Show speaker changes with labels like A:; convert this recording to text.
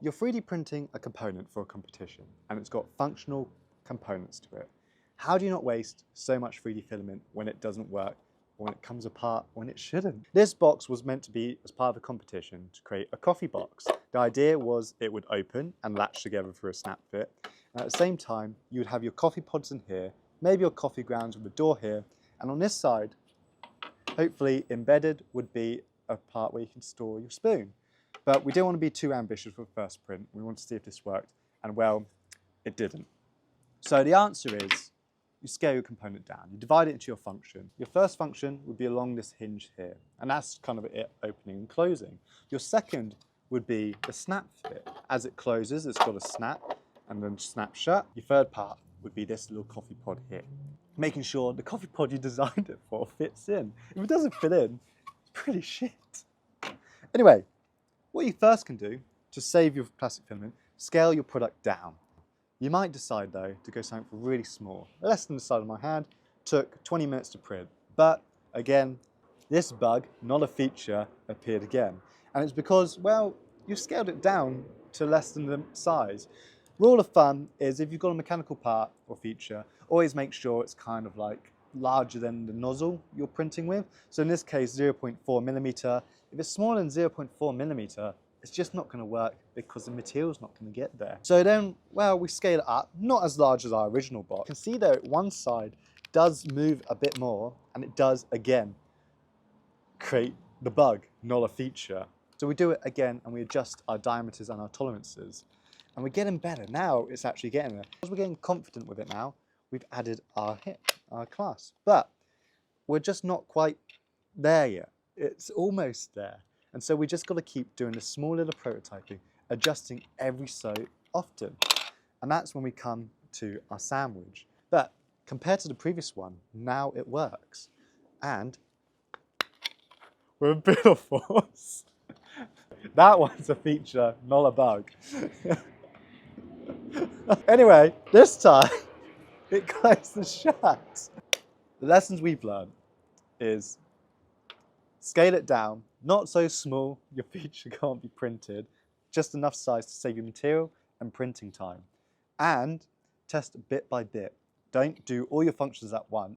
A: You're 3D printing a component for a competition and it's got functional components to it. How do you not waste so much 3D filament when it doesn't work, or when it comes apart when it shouldn't? This box was meant to be as part of a competition to create a coffee box. The idea was it would open and latch together through a snap fit. And at the same time, you would have your coffee pods in here, maybe your coffee grounds with a door here, and on this side, hopefully embedded would be a part where you can store your spoon. But we didn't want to be too ambitious for the first print. We wanted to see if this worked, and well, it didn't. So the answer is, you scale your component down. You divide it into your function. Your first function would be along this hinge here, and that's kind of it opening and closing. Your second would be the snap fit. As it closes, it's got a snap, and then snap shut. Your third part would be this little coffee pod here, making sure the coffee pod you designed it for fits in. If it doesn't fit in, it's pretty shit. Anyway, what you first can do to save your plastic filament, scale your product down. You might decide though to go something really small. Less than the size of my hand, took 20 minutes to print. But again, this bug, not a feature, appeared again. And it's because, well, you've scaled it down to less than the size. Rule of thumb is if you've got a mechanical part or feature, always make sure it's kind of like larger than the nozzle you're printing with. So in this case, 0.4 millimeter. If it's smaller than 0.4 millimeter, it's just not going to work because the material's not going to get there. So then, well, we scale it up, not as large as our original box. You can see though, one side does move a bit more, and it does, again, create the bug, not a feature. So we do it again, and we adjust our diameters and our tolerances. And we're getting better. Now it's actually getting there. As we're getting confident with it now, we've added our hip, our clasp. But we're just not quite there yet. It's almost there. And so we just got to keep doing this small little prototyping, adjusting every so often. And that's when we come to our sandwich. But compared to the previous one, now it works. And we're a bit of force. That one's a feature, not a bug. Anyway, this time, it closes shut. The lessons we've learned is scale it down, not so small your feature can't be printed, just enough size to save you material and printing time. And test bit by bit. Don't do all your functions at once.